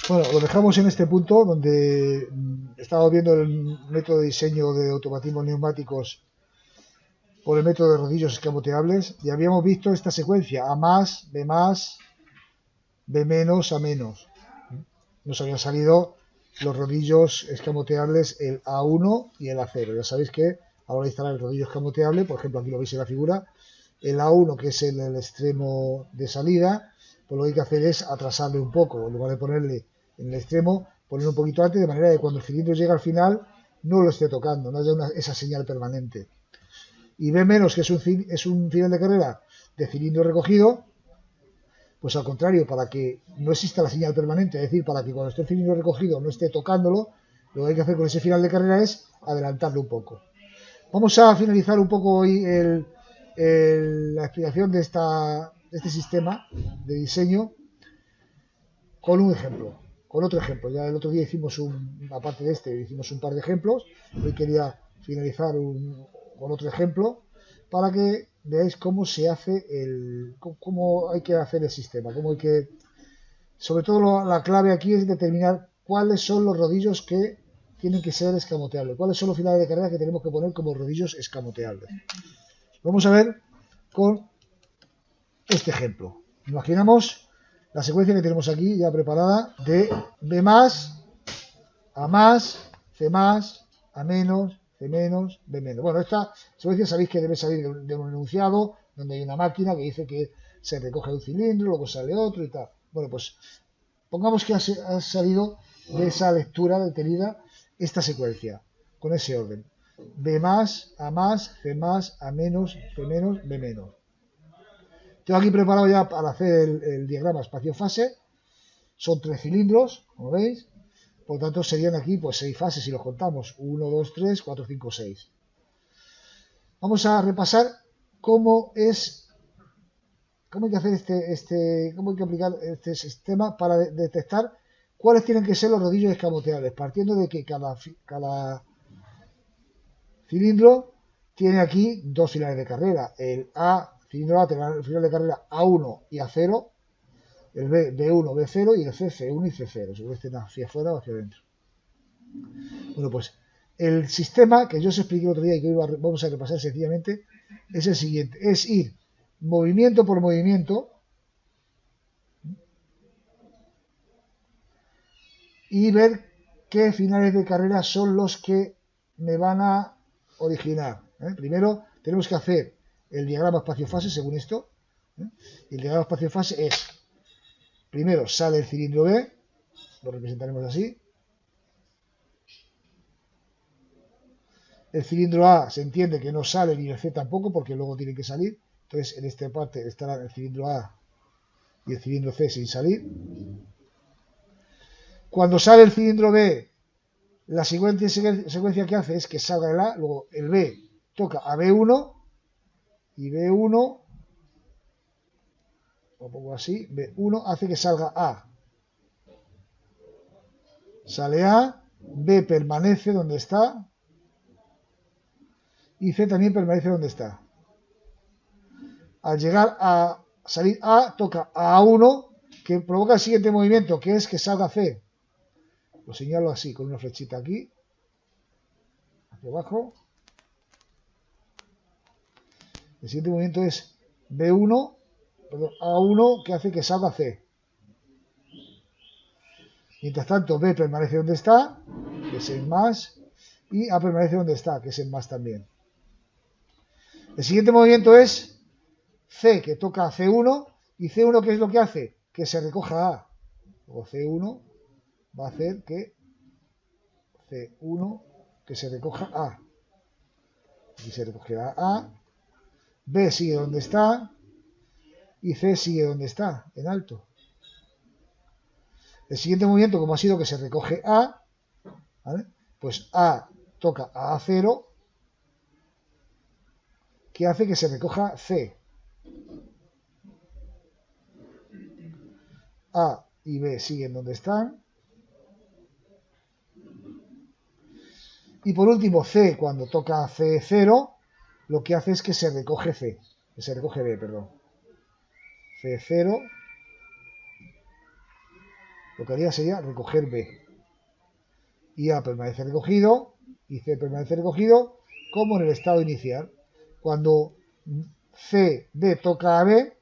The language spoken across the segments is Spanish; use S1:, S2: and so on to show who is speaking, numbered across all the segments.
S1: Bueno, lo dejamos en este punto donde estamos viendo el método de diseño de automatismos neumáticos por el método de rodillos escamoteables y habíamos visto esta secuencia A más, B menos, A menos. Nos habían salido los rodillos escamoteables, el A1 y el A0. Ya sabéis que a la hora de instalar el rodillo escamoteable, por ejemplo aquí lo veis en la figura, el A1 que es el extremo de salida, pues lo que hay que hacer es atrasarle un poco, en lugar de ponerle en el extremo, ponerlo un poquito antes, de manera que cuando el cilindro llega al final no lo esté tocando, no haya esa señal permanente. Y B menos, que es un final de carrera de cilindro recogido, pues al contrario, para que no exista la señal permanente, es decir, para que cuando esté el cilindro recogido no esté tocándolo, lo que hay que hacer con ese final de carrera es adelantarlo un poco. Vamos a finalizar un poco hoy la explicación de este sistema de diseño con un ejemplo, con otro ejemplo. Ya el otro día hicimos aparte de este, hicimos un par de ejemplos. Hoy quería finalizar con otro ejemplo para que veáis cómo se hace cómo hay que hacer el sistema, cómo hay que, sobre todo la clave aquí es determinar cuáles son los rodillos que tienen que ser escamoteables, cuáles son los finales de carrera que tenemos que poner como rodillos escamoteables. Vamos a ver con este ejemplo. Imaginamos la secuencia que tenemos aquí ya preparada de B más, A más, C más, A menos, C menos, B menos. Bueno, esta secuencia sabéis que debe salir de un enunciado donde hay una máquina que dice que se recoge un cilindro, luego sale otro y tal. Bueno, pues pongamos que ha salido de esa lectura detenida esta secuencia, con ese orden. B más, C más, A menos, C menos, B menos. Tengo aquí preparado ya para hacer el diagrama espacio-fase. Son 3 cilindros, como veis. Por lo tanto, serían aquí pues 6 fases si los contamos. 1, 2, 3, 4, 5, 6. Vamos a repasar cómo hay que hacer cómo hay que aplicar este sistema para detectar cuáles tienen que ser los rodillos escamoteables, partiendo de que cada cilindro tiene aquí 2 finales de carrera. El cilindro A tiene el final de carrera A1 y A0, el B, B1, B0 y el C, C1 y C0, según estén hacia afuera o hacia adentro. Bueno, pues el sistema que yo os expliqué el otro día y que hoy vamos a repasar sencillamente es el siguiente, es ir movimiento por movimiento y ver qué finales de carrera son los que me van a originar. Primero tenemos que hacer el diagrama espacio-fase según esto. El diagrama espacio-fase es, primero sale el cilindro B, lo representaremos así. El cilindro A se entiende que no sale ni el C tampoco porque luego tiene que salir. Entonces en esta parte estará el cilindro A y el cilindro C sin salir. Cuando sale el cilindro B, la siguiente secuencia que hace es que salga el A, luego el B toca a B1 y B1, lo pongo así, B1 hace que salga A. Sale A, B permanece donde está y C también permanece donde está. Al llegar a salir A, toca a A1, que provoca el siguiente movimiento, que es que salga C. Lo señalo así, con una flechita aquí, hacia abajo. El siguiente movimiento es A1, que hace que salga C. Mientras tanto, B permanece donde está, que es el más, y A permanece donde está, que es el más también. El siguiente movimiento es C, que toca a C1, y C1, ¿qué es lo que hace? Que se recoja A. Luego C1 va a hacer que C1, que se recoja A. Aquí se recogerá A, B sigue donde está, y C sigue donde está, en alto. El siguiente movimiento, como ha sido que se recoge A, ¿vale? Pues A toca a A0, que hace que se recoja C. A y B siguen donde están. Y por último, C, cuando toca C0, lo que hace es que se recoge B, perdón. C0. lo que haría sería recoger B. Y A permanece recogido, y C permanece recogido, como en el estado inicial. Cuando B toca a B,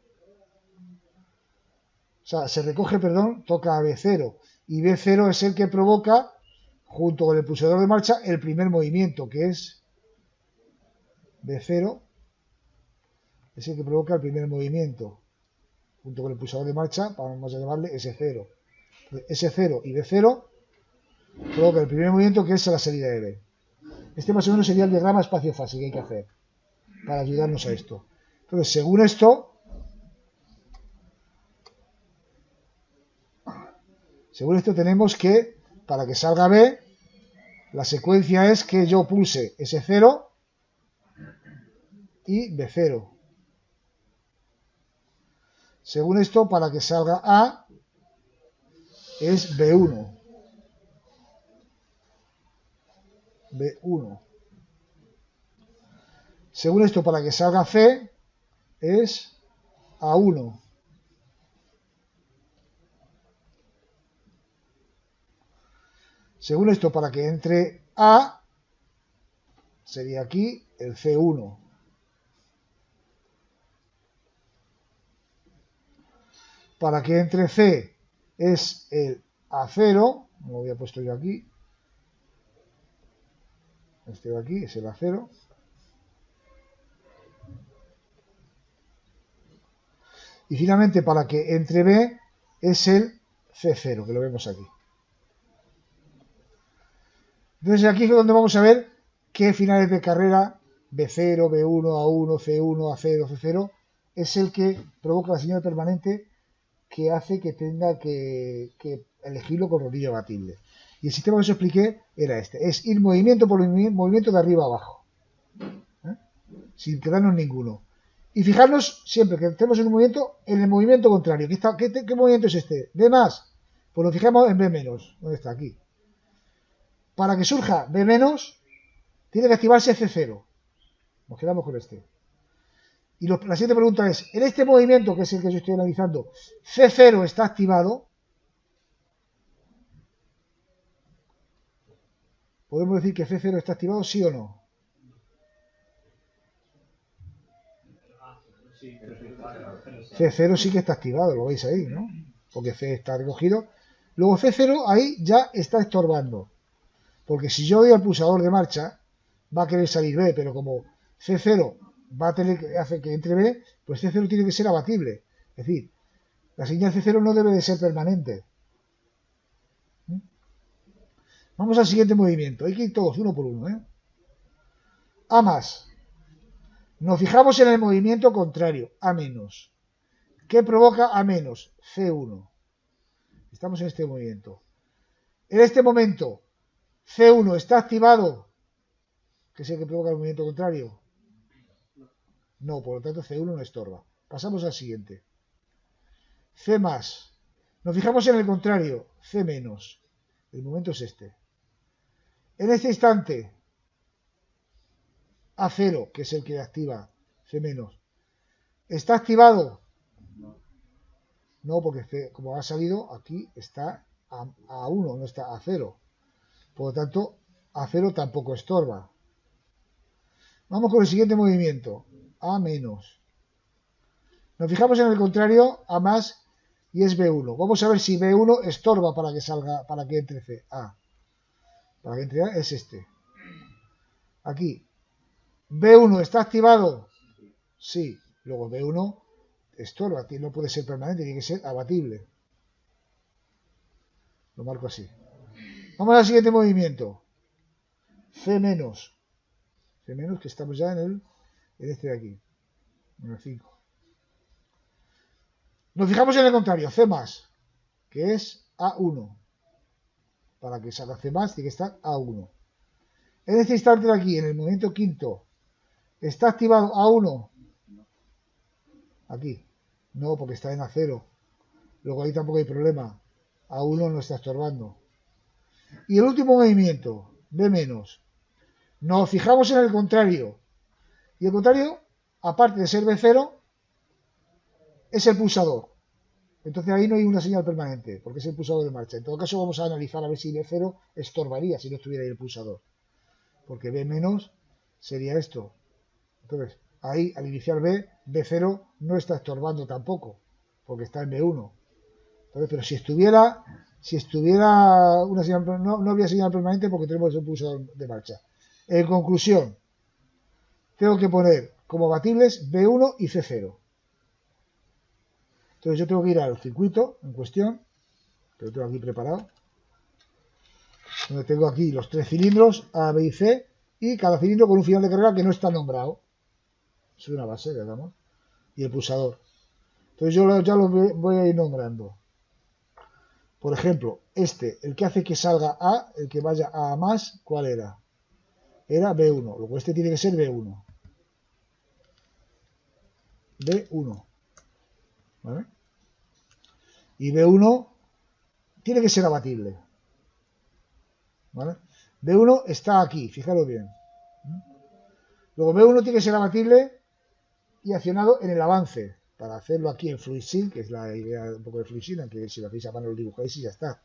S1: o sea, se recoge, perdón, toca a B0. Y B0 es el que provoca, junto con el pulsador de marcha, el primer movimiento, que es B0, es el que provoca el primer movimiento, junto con el pulsador de marcha, vamos a llamarle S0. S0 y B0 provoca el primer movimiento, que es la salida de B. Este más o menos sería el diagrama espacio-fase que hay que hacer para ayudarnos a esto. Entonces, según esto tenemos que, para que salga B, la secuencia es que yo pulse S0 y B0. Según esto, para que salga A, es B1. B1. Según esto, para que salga C, es A1. Según esto, para que entre A, sería aquí el C1. Para que entre C es el A0, lo había puesto yo aquí. Este de aquí es el A0. Y finalmente, para que entre B es el C0, que lo vemos aquí. Entonces aquí es donde vamos a ver qué finales de carrera B0, B1, A1, C1, A0, C0 es el que provoca la señal permanente que hace que tenga que elegirlo con rodillo abatible. Y el sistema que os expliqué era este. Es ir movimiento por movimiento de arriba a abajo. Sin quedarnos ninguno. Y fijarnos siempre que estemos en un movimiento, en el movimiento contrario. ¿Qué movimiento es este? ¿B más? Pues nos fijamos en B menos. ¿Dónde está? Aquí. Para que surja B menos, tiene que activarse C0. Nos quedamos con este. Y la siguiente pregunta es, en este movimiento, que es el que yo estoy analizando, C0 está activado. ¿Podemos decir que C0 está activado, sí o no? C0 sí que está activado, lo veis ahí, ¿no? Porque C está recogido. Luego C0 ahí ya está estorbando. Porque si yo doy al pulsador de marcha, va a querer salir B, pero como C0 va a tener que hacer que entre B, pues C0 tiene que ser abatible. Es decir, la señal C0 no debe de ser permanente. Vamos al siguiente movimiento. Hay que ir todos uno por uno, ¿eh? A más. Nos fijamos en el movimiento contrario, A menos. ¿Qué provoca A menos? C1. Estamos en este movimiento. En este momento, C1 está activado, que es el que provoca el movimiento contrario. No, por lo tanto C1 no estorba. Pasamos al siguiente. C más. Nos fijamos en el contrario, C menos. El momento es este. En este instante, A0, que es el que activa C menos, ¿está activado? No, porque C, como ha salido, aquí está A1, no está A0. Por lo tanto, A0 tampoco estorba. Vamos con el siguiente movimiento. A menos. Nos fijamos en el contrario, A más, y es B1. Vamos a ver si B1 estorba para que salga, para que entre C. A. Para que entre A es este. Aquí. ¿B1 está activado? Sí. Luego B1 estorba, no puede ser permanente, tiene que ser abatible. Lo marco así. Vamos al siguiente movimiento. C menos. C menos, que estamos ya en este de aquí. En el 5. Nos fijamos en el contrario, C más, que es A1. Para que salga C más, tiene que estar A1. En este instante de aquí, en el movimiento quinto, ¿está activado A1? Aquí. No, porque está en A0. Luego ahí tampoco hay problema. A1 no está estorbando. Y el último movimiento, B menos. Nos fijamos en el contrario. Y el contrario, aparte de ser B0, es el pulsador. entonces ahí no hay una señal permanente, porque es el pulsador de marcha. En todo caso vamos a analizar a ver si B0 estorbaría si no estuviera ahí el pulsador, porque B menos sería esto. Entonces, ahí al iniciar B0 no está estorbando tampoco, porque está en B1. Entonces, pero si estuviera una señal, no habría señal permanente porque tenemos el pulsador de marcha. En conclusión, tengo que poner como batibles B1 y C0. Entonces yo tengo que ir al circuito en cuestión, que lo tengo aquí preparado, donde tengo aquí los 3 cilindros A, B y C, y cada cilindro con un final de carrera que no está nombrado. Es una base, le damos, y el pulsador. Entonces yo ya lo voy a ir nombrando. Por ejemplo, el que hace que salga A, el que vaya a más, ¿cuál era? Era B1, luego este tiene que ser B1. B1. ¿Vale? Y B1 tiene que ser abatible. ¿Vale? B1 está aquí, fijaros bien. Luego B1 tiene que ser abatible y accionado en el avance. Para hacerlo aquí en FluidSync, que es la idea un poco de FluidSync, aunque si lo hacéis a mano lo dibujáis y ya está.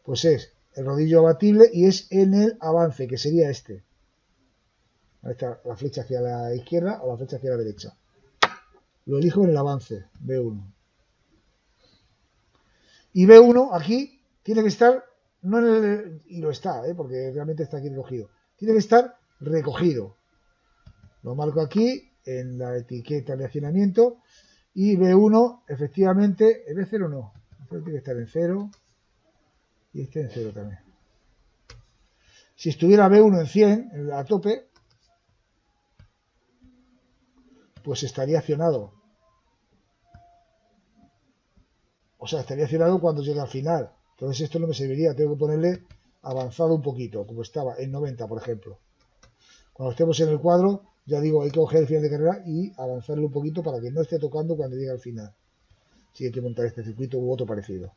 S1: Pues es el rodillo abatible y es en el avance, que sería este. Ahí está la flecha hacia la izquierda o la flecha hacia la derecha. Lo elijo en el avance, B1. Y B1 aquí tiene que estar, no en el, y lo está, porque realmente está aquí recogido. Tiene que estar recogido. Lo marco aquí en la etiqueta de accionamiento. Y B1, efectivamente, el B0 no. Tiene que estar en 0. Y este en 0 también. Si estuviera B1 en 100, a tope, pues estaría accionado. O sea, estaría accionado cuando llegue al final. Entonces esto no me serviría. Tengo que ponerle avanzado un poquito, como estaba en 90, por ejemplo. Cuando estemos en el cuadro, ya digo, hay que coger el final de carrera y avanzarlo un poquito para que no esté tocando cuando llegue al final. Si hay que montar este circuito u otro parecido.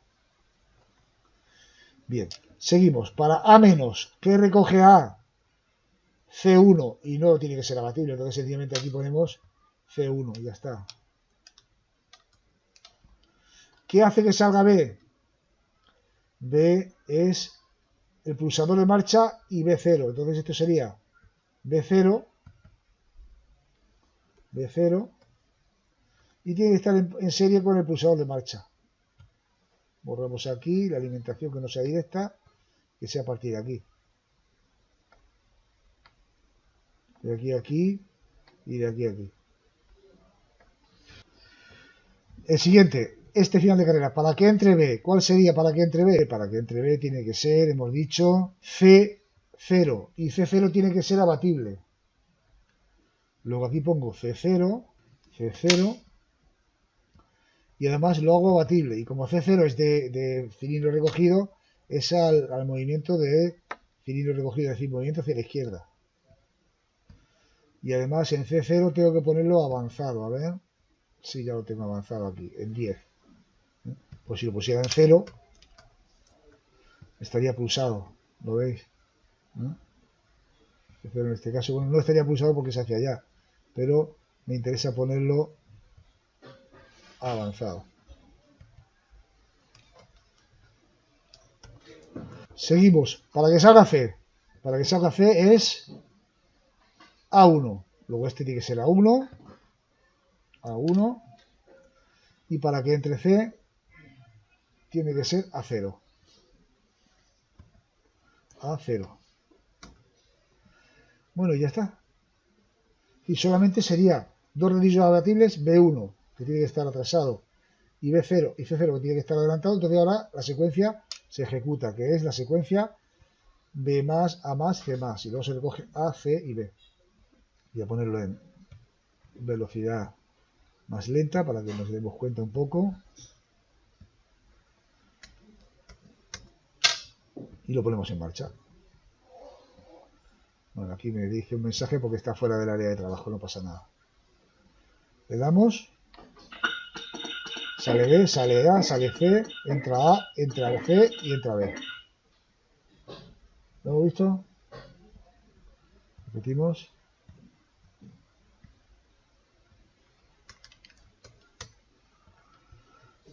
S1: Bien, seguimos. Para A menos, ¿qué recoge A? C1 y no tiene que ser abatible. Entonces sencillamente aquí ponemos C1 y ya está. ¿Qué hace que salga B? B es el pulsador de marcha y B0. Entonces esto sería B0, B0 y tiene que estar en serie con el pulsador de marcha. Borramos aquí la alimentación que no sea directa, que sea a partir de aquí. De aquí a aquí y de aquí a aquí. El siguiente, este final de carrera, para que entre B, ¿cuál sería para que entre B? Para que entre B tiene que ser, hemos dicho, C0. Y C0 tiene que ser abatible. Luego aquí pongo C0, C0. Y además lo hago abatible. Y como C0 es de cilindro recogido, es al movimiento de cilindro recogido, es decir, movimiento hacia la izquierda. Y además en C0 tengo que ponerlo avanzado, a ver. Sí, ya lo tengo avanzado aquí, en 10. Pues si lo pusiera en 0, estaría pulsado, ¿lo veis? Pero en este caso, bueno, no estaría pulsado porque es hacia allá, pero me interesa ponerlo avanzado. Seguimos. Para que salga C. Para que salga C es A1. Luego este tiene que ser A1. A1. Y para que entre C tiene que ser A0. A0. Bueno, y ya está. Y solamente sería dos rodillos abatibles B1, que tiene que estar atrasado, y B0 y C0, que tiene que estar adelantado. Entonces ahora la secuencia se ejecuta, que es la secuencia B más, A más, C más. Y luego se recoge A, C y B. Voy a ponerlo en velocidad más lenta para que nos demos cuenta un poco. Y lo ponemos en marcha. Bueno, aquí me dice un mensaje porque está fuera del área de trabajo, no pasa nada. Le damos, sale B, sale A, sale C, entra A, entra C y entra B. ¿Lo hemos visto? Repetimos.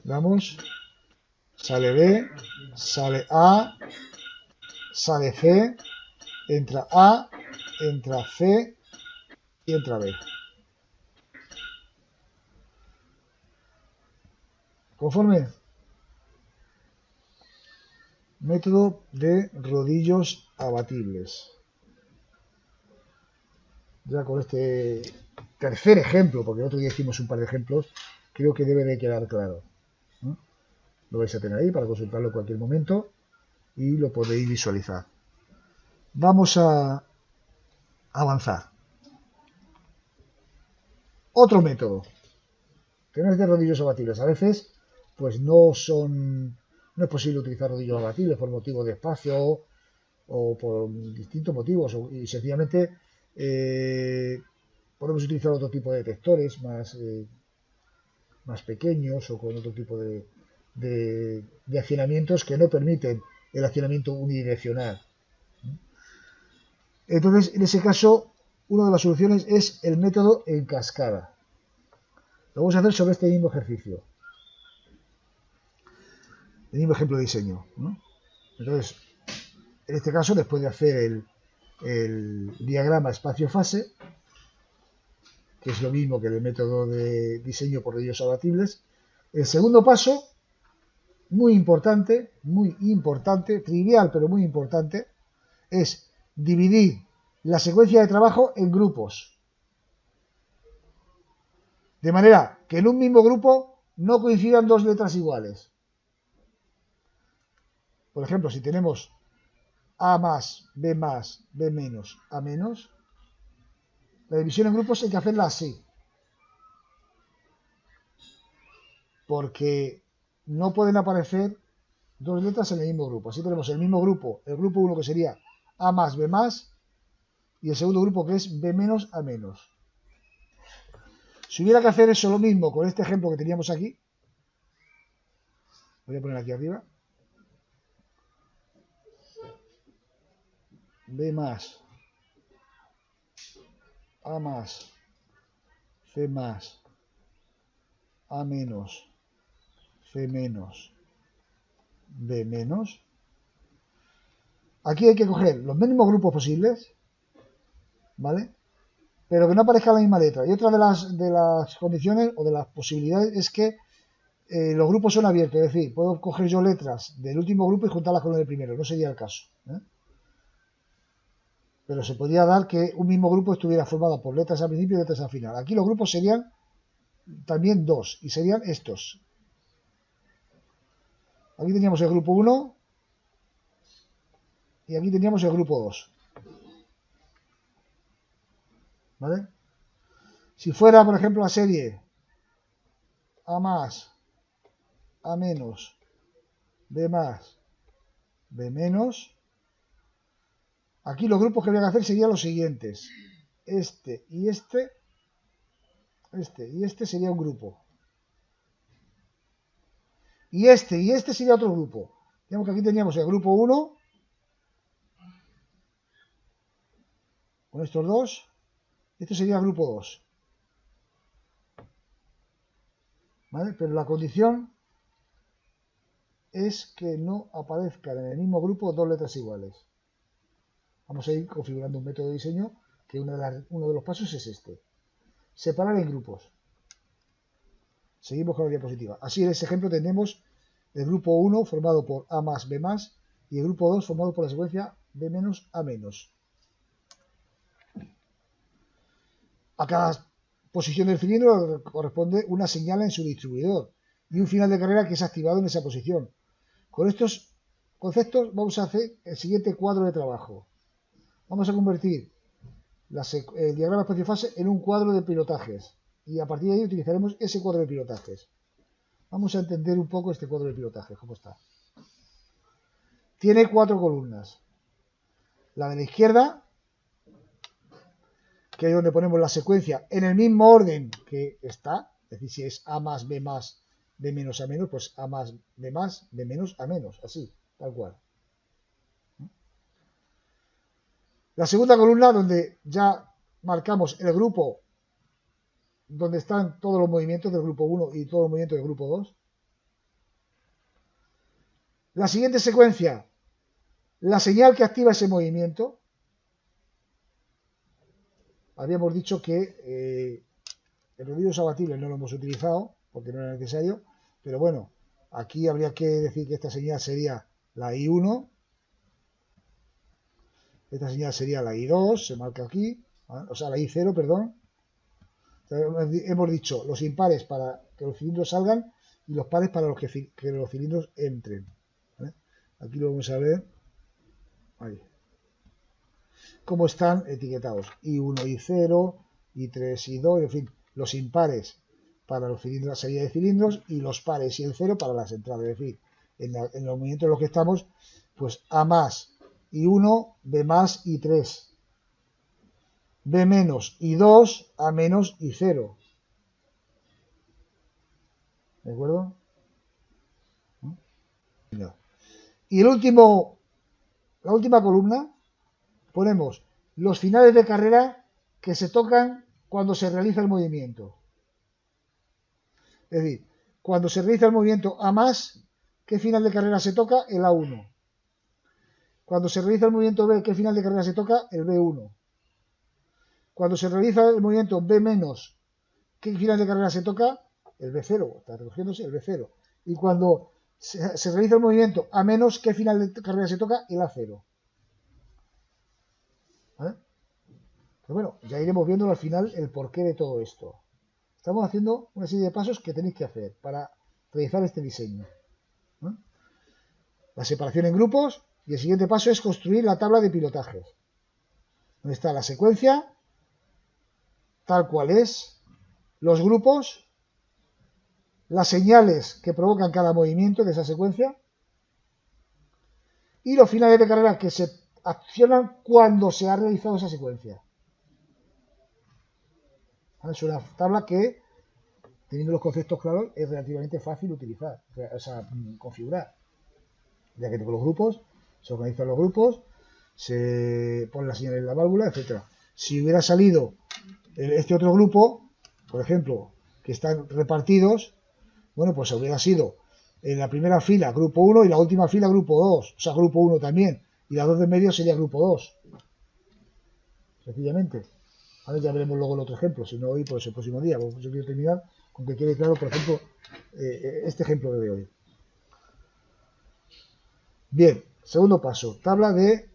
S1: Damos, sale B, sale A, sale C, entra A, entra C y entra B. ¿Conforme? Método de rodillos abatibles. Ya con este tercer ejemplo, porque el otro día hicimos un par de ejemplos, creo que debe de quedar claro. ¿No? Lo vais a tener ahí para consultarlo en cualquier momento y lo podéis visualizar. Vamos a avanzar. Otro método. Tener de rodillos abatibles. A veces, pues no es posible utilizar rodillos abatibles por motivo de espacio o por distintos motivos y sencillamente podemos utilizar otro tipo de detectores más pequeños o con otro tipo de accionamientos que no permiten el accionamiento unidireccional. Entonces, en ese caso, una de las soluciones es el método en cascada. Lo vamos a hacer sobre este mismo ejercicio. El mismo ejemplo de diseño, ¿no? Entonces, en este caso, después de hacer el diagrama espacio-fase, que es lo mismo que el método de diseño por rodillos abatibles, el segundo paso, muy importante, trivial pero muy importante, es dividir la secuencia de trabajo en grupos. De manera que en un mismo grupo no coincidan dos letras iguales. Por ejemplo, si tenemos A más, B menos, A menos, la división en grupos hay que hacerla así. Porque no pueden aparecer dos letras en el mismo grupo. Así tenemos el mismo grupo, el grupo 1 que sería A más, B más, y el segundo grupo que es B menos, A menos. Si hubiera que hacer eso lo mismo con este ejemplo que teníamos aquí, voy a poner aquí arriba, B más, A más, C más, A menos, C menos, B menos. Aquí hay que coger los mínimos grupos posibles, ¿vale? Pero que no aparezca la misma letra. Y otra de las condiciones o de las posibilidades es que los grupos son abiertos, es decir, puedo coger yo letras del último grupo y juntarlas con el primero, no sería el caso. Pero se podría dar que un mismo grupo estuviera formado por letras al principio y letras al final. Aquí los grupos serían también dos, y serían estos. Aquí teníamos el grupo 1 y aquí teníamos el grupo 2. ¿Vale? Si fuera, por ejemplo, la serie A más, A menos, B más, B menos, aquí los grupos que había que hacer serían los siguientes. Este y este sería un grupo. Y este sería otro grupo. Digamos que aquí teníamos el grupo 1 con estos dos. Este sería el grupo 2. ¿Vale? Pero la condición es que no aparezcan en el mismo grupo dos letras iguales. Vamos a ir configurando un método de diseño que uno de los pasos es este. Separar en grupos. Seguimos con la diapositiva. Así en ese ejemplo tenemos el grupo 1 formado por A más, B más y el grupo 2 formado por la secuencia B menos, A menos. A cada posición del cilindro corresponde una señal en su distribuidor y un final de carrera que es activado en esa posición. Con estos conceptos vamos a hacer el siguiente cuadro de trabajo. Vamos a convertir el diagrama espacio-fase en un cuadro de pilotajes y a partir de ahí utilizaremos ese cuadro de pilotajes. Vamos a entender un poco este cuadro de pilotajes, cómo está. Tiene 4 columnas. La de la izquierda, que es donde ponemos la secuencia en el mismo orden que está, es decir, si es A más, B menos, A menos, pues A más, B menos, A menos, así, tal cual. La segunda columna, donde ya marcamos el grupo donde están todos los movimientos del grupo 1 y todos los movimientos del grupo 2. La siguiente secuencia, la señal que activa ese movimiento. Habíamos dicho que el rodillos abatibles no lo hemos utilizado porque no era necesario, pero bueno, aquí habría que decir que esta señal sería la I1, esta señal sería la I2, se marca aquí, ¿vale? O sea, la I0, perdón. Entonces, hemos dicho los impares para que los cilindros salgan y los pares para que los cilindros entren, ¿vale? Aquí lo vamos a ver, ahí, cómo están etiquetados, I1, I0, I3, I2, en fin, los impares para los cilindros, la salida de cilindros, y los pares y el cero para las entradas. Es decir, en los movimientos en los que estamos, pues A más I1, B más I3, B menos I2, A menos I0. ¿De acuerdo? Y la última columna, ponemos los finales de carrera que se tocan cuando se realiza el movimiento. Es decir, cuando se realiza el movimiento A más, ¿qué final de carrera se toca? El A1. Cuando se realiza el movimiento B, ¿qué final de carrera se toca? El B1. Cuando se realiza el movimiento B menos, ¿qué final de carrera se toca? El B0. Está recogiéndose el B0. Y cuando se realiza el movimiento A menos, ¿qué final de carrera se toca? El A0. ¿Vale? Pero bueno, ya iremos viendo al final el porqué de todo esto. Estamos haciendo una serie de pasos que tenéis que hacer para realizar este diseño. ¿No? La separación en grupos y el siguiente paso es construir la tabla de pilotajes. Donde está la secuencia, tal cual es, los grupos, las señales que provocan cada movimiento de esa secuencia y los finales de carrera que se accionan cuando se ha realizado esa secuencia. Es una tabla que, teniendo los conceptos claros, es relativamente fácil utilizar, o sea, configurar. Ya que tengo los grupos, se organizan los grupos, se pone la señal en la válvula, etcétera. Si hubiera salido este otro grupo, por ejemplo, que están repartidos, bueno, pues hubiera sido en la primera fila grupo 1 y la última fila grupo 2, o sea, grupo 1 también, y las dos de medio sería grupo 2. Sencillamente. Ahora ya veremos luego el otro ejemplo, si no hoy, pues el próximo día. Yo quiero terminar con que quede claro, por ejemplo, este ejemplo de hoy. Bien, segundo paso, tabla de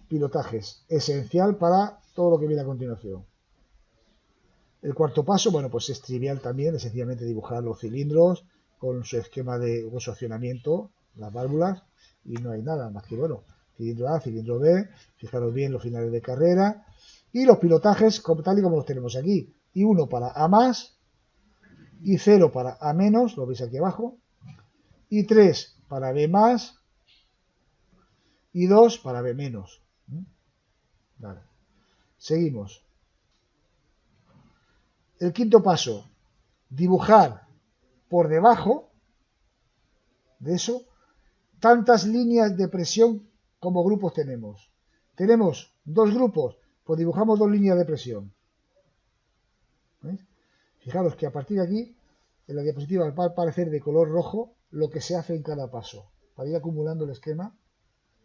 S1: pilotajes, esencial para todo lo que viene a continuación. El cuarto paso, bueno, pues es trivial también, es sencillamente dibujar los cilindros con su esquema con su accionamiento, las válvulas, y no hay nada más que, bueno, cilindro A, cilindro B, fijaros bien los finales de carrera, y los pilotajes tal y como los tenemos aquí, I1 para A más, I0 para A menos, lo veis aquí abajo, I3 para B más, I2 para B menos. Vale. Seguimos. El quinto paso, dibujar por debajo de eso tantas líneas de presión como grupos tenemos. Tenemos dos grupos, pues dibujamos dos líneas de presión. ¿Veis? Fijaros que a partir de aquí, en la diapositiva va a aparecer de color rojo lo que se hace en cada paso, para ir acumulando el esquema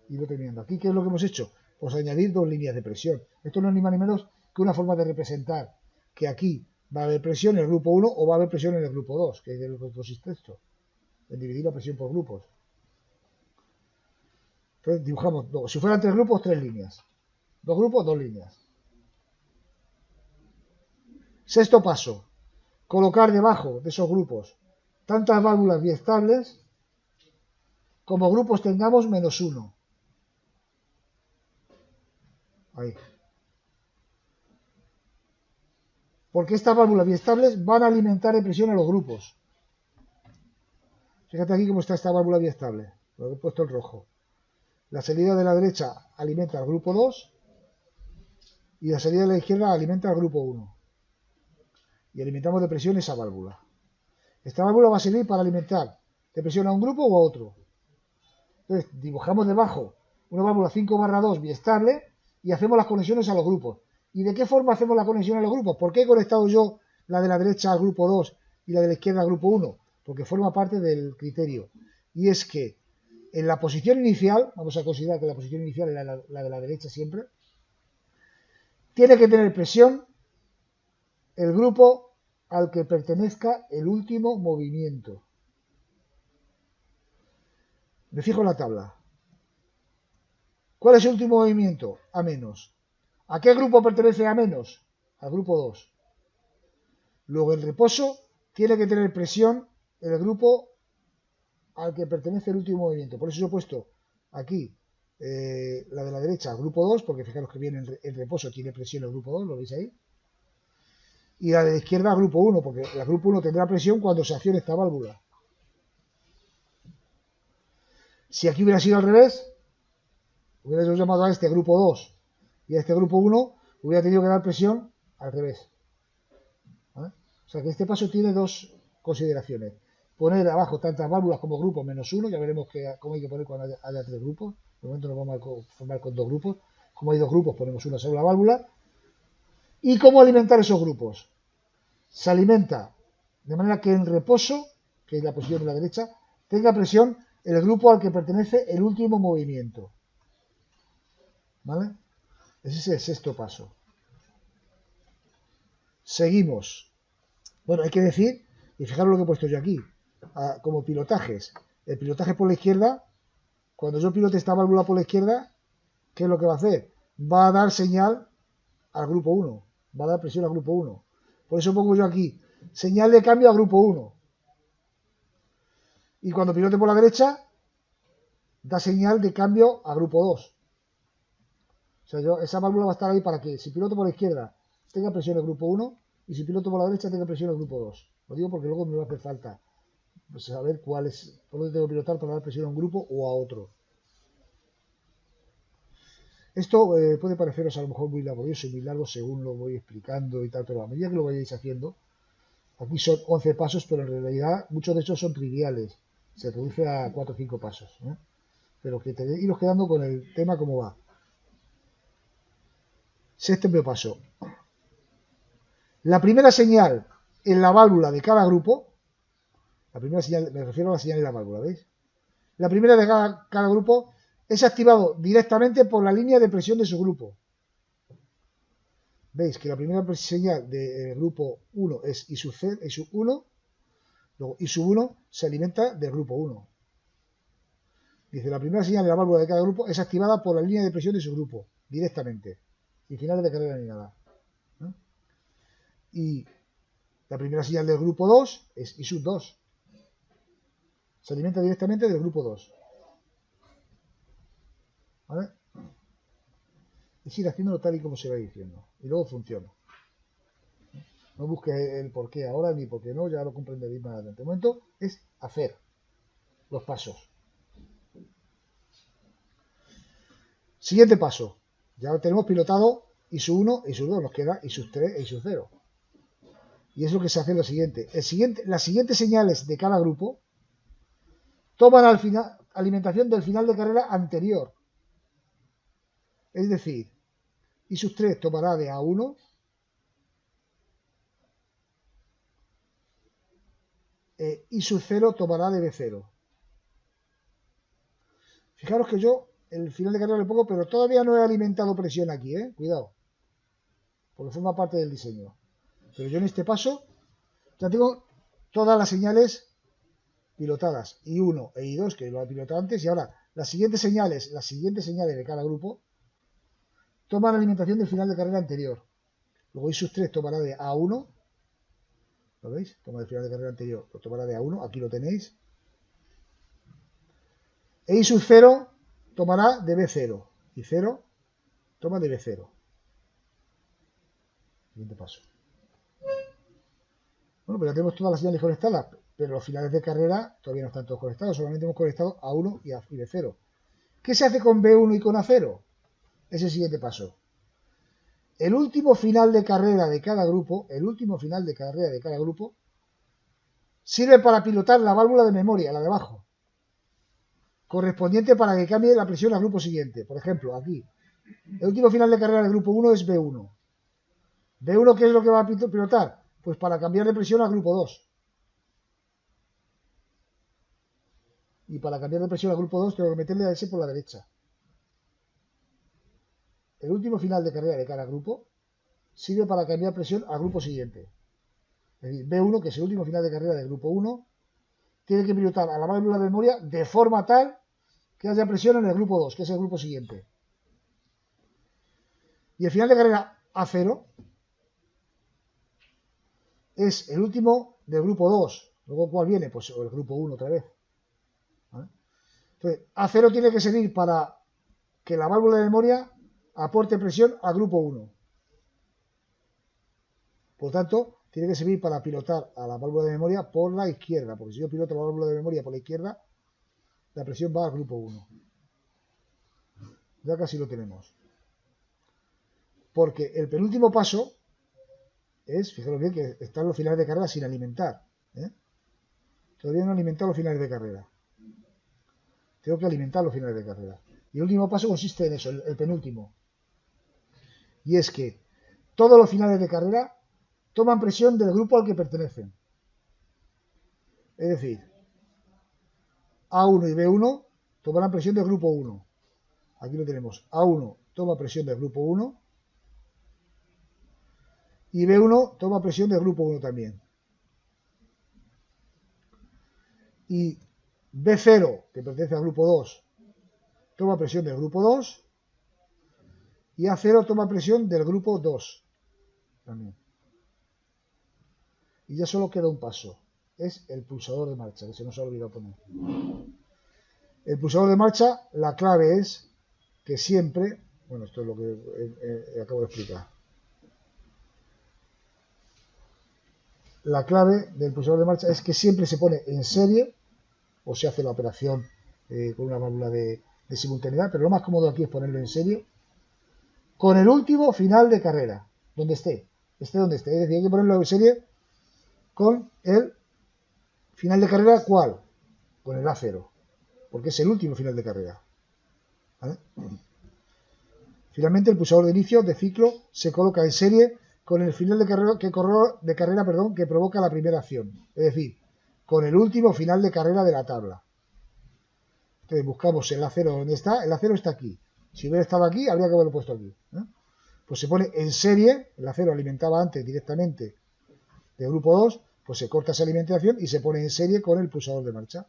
S1: y lo terminando. Aquí, ¿qué es lo que hemos hecho? Pues añadir dos líneas de presión. Esto no es ni más ni menos que una forma de representar que aquí va a haber presión en el grupo 1 o va a haber presión en el grupo 2, que es el que consiste esto, en dividir la presión por grupos. Entonces dibujamos, si fueran tres grupos, tres líneas. Dos grupos, dos líneas. Sexto paso, colocar debajo de esos grupos tantas válvulas biestables como grupos tengamos menos uno. Ahí. Porque estas válvulas biestables van a alimentar en presión a los grupos. Fíjate aquí cómo está esta válvula biestable, lo he puesto en rojo. La salida de la derecha alimenta al grupo 2 y la salida de la izquierda alimenta al grupo 1. Y alimentamos de presión esa válvula. Esta válvula va a servir para alimentar de presión a un grupo o a otro. Entonces dibujamos debajo una válvula 5/2 biestable y hacemos las conexiones a los grupos. ¿Y de qué forma hacemos la conexión a los grupos? ¿Por qué he conectado yo la de la derecha al grupo 2 y la de la izquierda al grupo 1? Porque forma parte del criterio. Y es que en la posición inicial, vamos a considerar que la posición inicial es la de la derecha siempre, tiene que tener presión el grupo al que pertenezca el último movimiento. Me fijo en la tabla. ¿Cuál es el último movimiento? A menos. ¿A qué grupo pertenece A menos? Al grupo 2. Luego el reposo tiene que tener presión el grupo al que pertenece el último movimiento. Por eso yo he puesto aquí la de la derecha, grupo 2, porque fijaros que viene el reposo, tiene presión el grupo 2, ¿lo veis ahí? Y la de la izquierda, grupo 1, porque el grupo 1 tendrá presión cuando se accione esta válvula. Si aquí hubiera sido al revés, hubiera llamado a este grupo 2 y a este grupo 1, hubiera tenido que dar presión al revés. ¿Vale? O sea que este paso tiene dos consideraciones. Poner abajo tantas válvulas como grupo menos 1, ya veremos cómo hay que poner cuando haya 3 grupos. De momento nos vamos a formar con 2 grupos. Como hay 2 grupos, ponemos una sola válvula. ¿Y cómo alimentar esos grupos? Se alimenta de manera que en reposo, que es la posición de la derecha, tenga presión el grupo al que pertenece el último movimiento. ¿Vale? Ese es el sexto paso. Seguimos. Bueno, hay que decir, y fijaros lo que he puesto yo aquí, como pilotajes. El pilotaje por la izquierda, cuando yo pilote esta válvula por la izquierda, ¿qué es lo que va a hacer? Va a dar señal al grupo 1, va a dar presión al grupo 1. Por eso pongo yo aquí, señal de cambio al grupo 1. Y cuando pilote por la derecha, da señal de cambio al grupo 2. O sea, esa válvula va a estar ahí para que si piloto por la izquierda tenga presión el grupo 1 y si piloto por la derecha tenga presión el grupo 2. Lo digo porque luego me va a hacer falta saber por dónde tengo que pilotar para dar presión a un grupo o a otro. Esto puede pareceros a lo mejor muy laborioso y muy largo según lo voy explicando y tal, pero a medida que lo vayáis haciendo, aquí son 11 pasos, pero en realidad muchos de esos son triviales. Se reduce a 4 o 5 pasos. Pero que te iros quedando con el tema como va. Séptimo paso. La primera señal en la válvula de cada grupo, la primera señal, me refiero a la señal en la válvula, ¿veis? La primera de cada grupo es activado directamente por la línea de presión de su grupo. Veis que la primera señal del grupo 1 es I sub 1, luego I sub 1 se alimenta del grupo 1. Dice, la primera señal de la válvula de cada grupo es activada por la línea de presión de su grupo, directamente, sin finales de carrera ni nada. Y la primera señal del grupo 2 es I sub 2. Se alimenta directamente del grupo 2. ¿Vale? Es ir haciéndolo tal y como se va diciendo. Y luego funciona. No busque el por qué ahora ni por qué no, ya lo comprenderéis más adelante. De momento es hacer los pasos. Siguiente paso. Ya tenemos pilotado I sub 1, I sub 2, nos queda I sub 3 e I sub 0. Y es lo que se hace en lo siguiente. Las siguientes señales de cada grupo toman alimentación del final de carrera anterior. Es decir, I sub 3 tomará de A1, I sub 0 tomará de B0. Fijaros que yo el final de carrera le pongo, pero todavía no he alimentado presión aquí, cuidado, porque forma parte del diseño. Pero yo en este paso ya tengo todas las señales pilotadas, I1 e I2, que lo he pilotado antes, y ahora las siguientes señales de cada grupo toman alimentación del final de carrera anterior. Luego I sub 3 tomará de A1, ¿lo veis? Toma del final de carrera anterior, lo tomará de A1, aquí lo tenéis. E I sub 0 tomará de B0, y 0 toma de B0. Siguiente paso. Bueno, pues ya tenemos todas las señales conectadas, pero los finales de carrera todavía no están todos conectados, solamente hemos conectado A1 y B0. ¿Qué se hace con B1 y con A0? Es el siguiente paso. El último final de carrera de cada grupo, sirve para pilotar la válvula de memoria, la de abajo, correspondiente para que cambie la presión al grupo siguiente. Por ejemplo, aquí, el último final de carrera del grupo 1 es B1. ¿B1 qué es lo que va a pilotar? Pues para cambiar de presión al grupo 2. Y para cambiar de presión al grupo 2 tengo que meterle a ese por la derecha. El último final de carrera de cada grupo sirve para cambiar presión al grupo siguiente. Es decir, B1, que es el último final de carrera del grupo 1, tiene que pilotar a la válvula de memoria de forma tal que haya presión en el grupo 2, que es el grupo siguiente. Y el final de carrera A0 es el último del grupo 2. Luego, ¿cuál viene? Pues el grupo 1 otra vez. ¿Vale? Entonces, A0 tiene que servir para que la válvula de memoria aporte presión al grupo 1. Por tanto, tiene que servir para pilotar a la válvula de memoria por la izquierda, porque si yo piloto la válvula de memoria por la izquierda, la presión va al grupo 1. Ya casi lo tenemos. Porque el penúltimo paso es, fijaros bien, que están los finales de carrera sin alimentar. Todavía no he alimentado los finales de carrera. Tengo que alimentar los finales de carrera. Y el último paso consiste en eso, el penúltimo. Y es que todos los finales de carrera toman presión del grupo al que pertenecen. Es decir, A1 y B1 tomarán presión del grupo 1. Aquí lo tenemos. A1 toma presión del grupo 1 y B1 toma presión del grupo 1 también. Y B0, que pertenece al grupo 2, toma presión del grupo 2 y A0 toma presión del grupo 2 también. Y ya solo queda un paso. Es el pulsador de marcha, que se nos ha olvidado poner. El pulsador de marcha, la clave es que siempre, bueno, esto es lo que acabo de explicar. La clave del pulsador de marcha es que siempre se pone en serie o se hace la operación con una válvula de simultaneidad, pero lo más cómodo aquí es ponerlo en serie con el último final de carrera, donde esté donde esté. Es decir, hay que ponerlo en serie con el final de carrera, ¿cuál? Con el A0, porque es el último final de carrera. ¿Vale? Finalmente, el pulsador de inicio de ciclo se coloca en serie con el final de carrera, que provoca la primera acción. Es decir, con el último final de carrera de la tabla. Entonces buscamos el A0 donde está. El A0 está aquí. Si hubiera estado aquí, habría que haberlo puesto aquí. Pues se pone en serie. El A0 alimentaba antes directamente del grupo 2. Pues se corta esa alimentación y se pone en serie con el pulsador de marcha.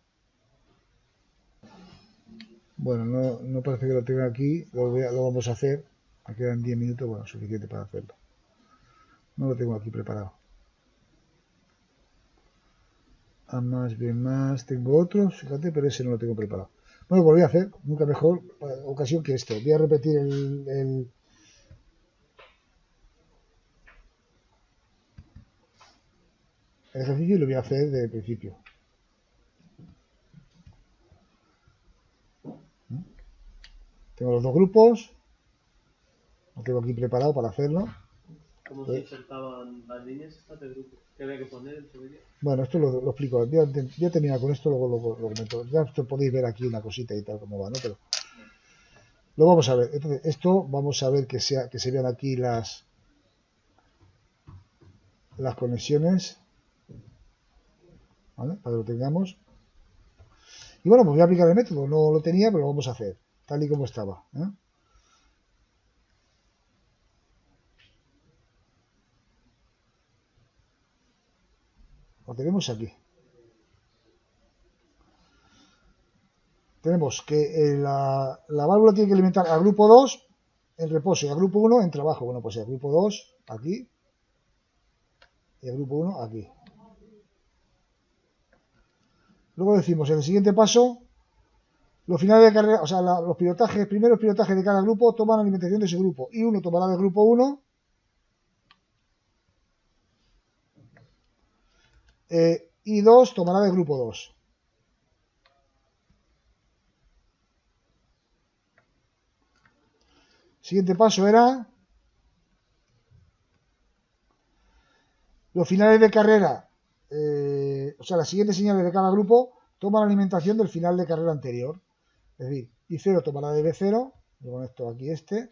S1: Bueno, no parece que lo tenga aquí. Lo vamos a hacer. Me quedan 10 minutos. Bueno, suficiente para hacerlo. No lo tengo aquí preparado. A más, B más. Tengo otro, fíjate, pero ese no lo tengo preparado. Bueno, pues lo voy a hacer. Nunca mejor ocasión que esto. Voy a repetir el ejercicio y lo voy a hacer desde el principio. Tengo los dos grupos. Lo tengo aquí preparado para hacerlo.
S2: ¿Cómo se insertaban las líneas estas de grupo? ¿Qué había que poner en medio?
S1: Bueno, esto lo explico. Ya termina con esto, luego lo comento. Ya podéis ver aquí una cosita y tal como va, ¿no? Pero lo vamos a ver. Entonces, esto vamos a ver que se vean aquí las conexiones. ¿Vale? Para que lo tengamos. Y bueno, pues voy a aplicar el método. No lo tenía, pero lo vamos a hacer. Tal y como estaba. Lo tenemos aquí. Tenemos que la válvula tiene que alimentar al grupo 2 en reposo y al grupo 1 en trabajo. Bueno, pues el grupo 2 aquí y el grupo 1 aquí. Luego decimos en el siguiente paso, los finales de carrera, o sea, los primeros pilotajes de cada grupo toman alimentación de su grupo. Y uno tomará del grupo 1 y 2 tomará del grupo 2. Siguiente paso era los finales de carrera, o sea, las siguientes señales de cada grupo toman alimentación del final de carrera anterior. Es decir, I0 tomará de B0, yo conecto aquí este,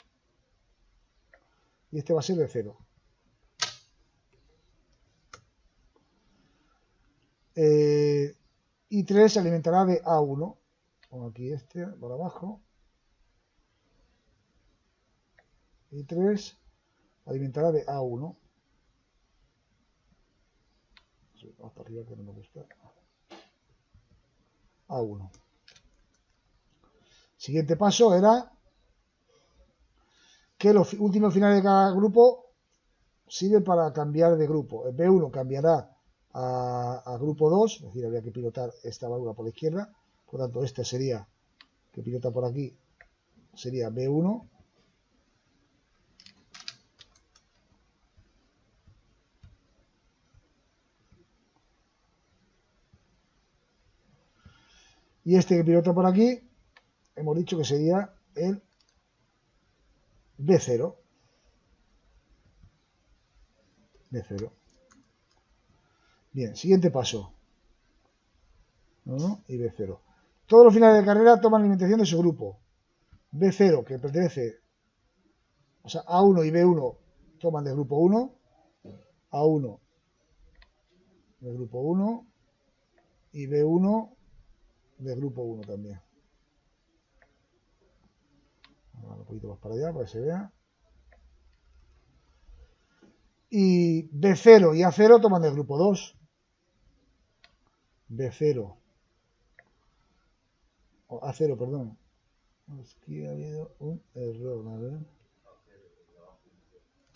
S1: y este va a ser de 0. y 3 se alimentará de A1. Pongo aquí este por abajo. Y 3 alimentará de A1. Vamos para arriba que no me gusta. A1. Siguiente paso era que los últimos finales de cada grupo sirven para cambiar de grupo. El B1 cambiará a grupo 2, es decir, habría que pilotar esta válvula por la izquierda. Por lo tanto, este sería, que pilota por aquí, sería B1. Y este que pilota por aquí, hemos dicho que sería el B0. B0. Bien, siguiente paso. Y B0. Todos los finales de carrera toman alimentación de su grupo. B0, que pertenece, o sea, A1 y B1 toman del grupo 1. A1 del grupo 1 y B1 del grupo 1 también. Vamos un poquito más para allá para que se vea. Y B0 y A0 toman del grupo 2. B0 o A0, perdón. Aquí ha habido un error, a ver.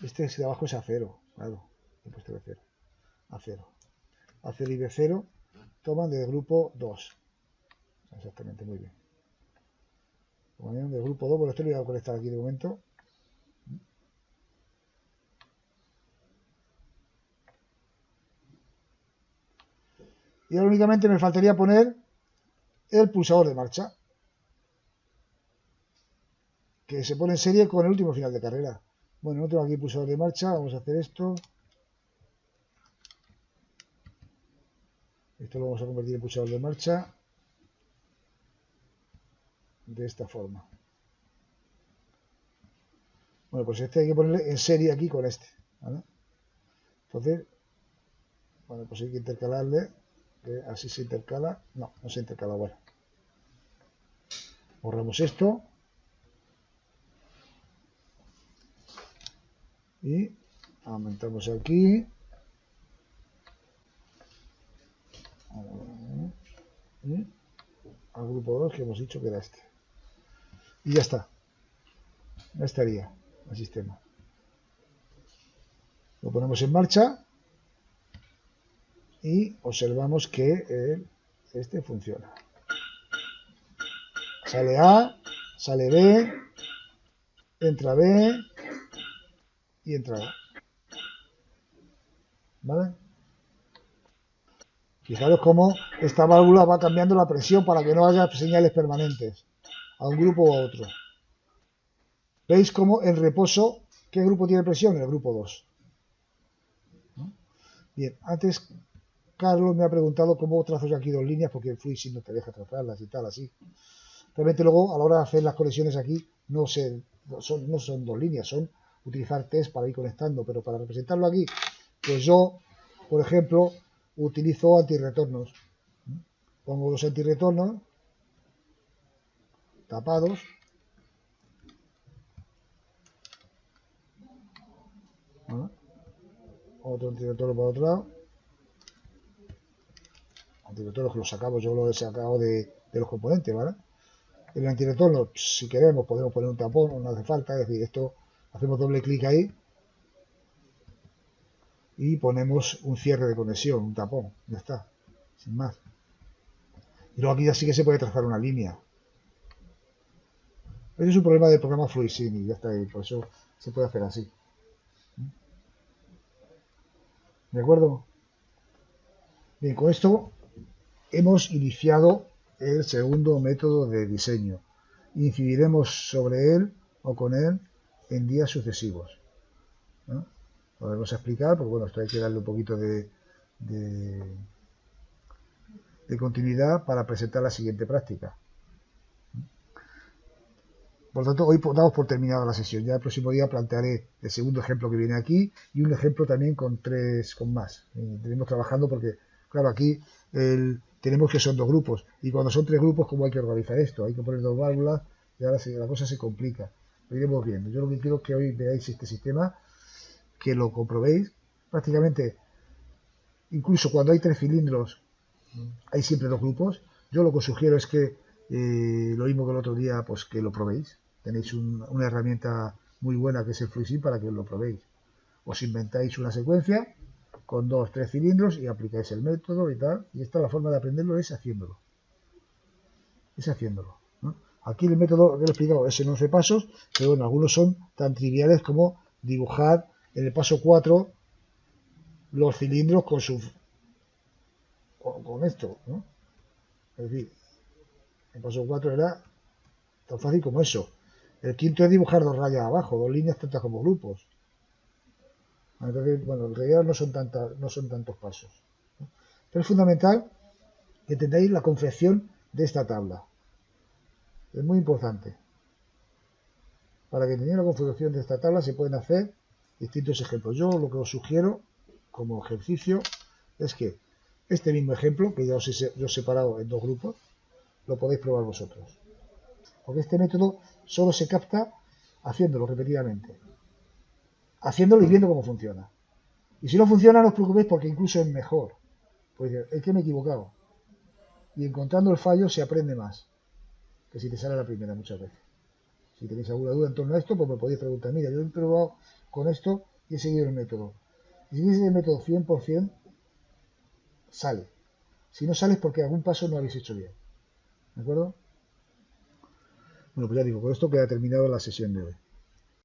S1: Este de abajo es A0, claro. He puesto B0. A0. A0 y B0 toman del grupo 2. Exactamente, muy bien. Toman del grupo 2, por esto lo voy a conectar aquí de momento. Y ahora únicamente me faltaría poner el pulsador de marcha, que se pone en serie con el último final de carrera. Bueno, no tengo aquí pulsador de marcha, vamos a hacer esto. Esto lo vamos a convertir en pulsador de marcha de esta forma. Bueno, pues este hay que ponerle en serie aquí con este, ¿vale? Entonces, bueno, pues hay que intercalarle, que así se intercala. No, no se intercala, bueno. Borramos esto. Y aumentamos aquí. Y al grupo 2 que hemos dicho que era este. Y ya está. Ya estaría el sistema. Lo ponemos en marcha y observamos que este funciona. Sale A, sale B, entra B y entra A. ¿Vale? Fijaros cómo esta válvula va cambiando la presión para que no haya señales permanentes a un grupo u a otro. ¿Veis cómo en reposo, qué grupo tiene presión? El grupo 2. ¿No? Bien, antes Carlos me ha preguntado cómo trazo yo aquí dos líneas, porque el FluidSync no te deja trazarlas y tal, así. Realmente luego, a la hora de hacer las conexiones aquí, no son dos líneas, son utilizar test para ir conectando, pero para representarlo aquí, pues yo, por ejemplo, utilizo antirretornos. Pongo los antirretornos tapados. ¿Vale? Otro antirretorno para otro lado. Antirretornos que los sacamos, yo los he sacado de los componentes, ¿vale? El antirretorno, si queremos, podemos poner un tapón, no hace falta, es decir, esto hacemos doble clic ahí y ponemos un cierre de conexión, un tapón, ya está, sin más. Y luego aquí ya sí que se puede trazar una línea. Ese es un problema del programa FluidSync y ya está ahí, por eso se puede hacer así. ¿De acuerdo? Bien, con esto hemos iniciado el segundo método de diseño. Incidiremos sobre él o con él en días sucesivos, ¿no? Lo vamos a explicar, porque bueno, esto hay que darle un poquito de continuidad para presentar la siguiente práctica. Por lo tanto, hoy damos por terminada la sesión. Ya el próximo día plantearé el segundo ejemplo que viene aquí y un ejemplo también con más. Tenemos trabajando porque Claro, aquí tenemos que son dos grupos, y cuando son tres grupos, ¿cómo hay que organizar esto? Hay que poner dos válvulas, y ahora la cosa se complica. Lo iremos viendo. Yo lo que quiero es que hoy veáis este sistema, que lo comprobéis. Prácticamente, incluso cuando hay tres cilindros, hay siempre dos grupos. Yo lo que os sugiero es que, lo mismo que el otro día, pues que lo probéis. Tenéis una herramienta muy buena que es el FluidSync para que lo probéis. Os inventáis una secuencia con 2 o 3 cilindros y aplicáis el método y tal. Y esta la forma de aprenderlo es haciéndolo. ¿No? Aquí el método que he explicado es en 11 pasos, pero bueno, algunos son tan triviales como dibujar en el paso 4 los cilindros con esto, ¿no? Es decir, el paso 4 era tan fácil como eso. El quinto es dibujar 2 rayas abajo, 2 líneas tantas como grupos. Entonces, bueno, en realidad no son tantos pasos, ¿no? Pero es fundamental que entendáis la confección de esta tabla. Es muy importante. Para que entendáis la confección de esta tabla se pueden hacer distintos ejemplos. Yo lo que os sugiero como ejercicio es que este mismo ejemplo, que ya os he separado en 2 grupos, lo podéis probar vosotros. Porque este método solo se capta haciéndolo repetidamente. Haciéndolo y viendo cómo funciona. Y si no funciona, no os preocupéis porque incluso es mejor. Pues es que me he equivocado. Y encontrando el fallo se aprende más que si te sale la primera muchas veces. Si tenéis alguna duda en torno a esto, pues me podéis preguntar. Mira, yo he probado con esto y he seguido el método. Y si seguís el método 100%, sale. Si no sale es porque algún paso no habéis hecho bien. ¿De acuerdo? Bueno, pues ya digo, con esto queda terminada la sesión de hoy.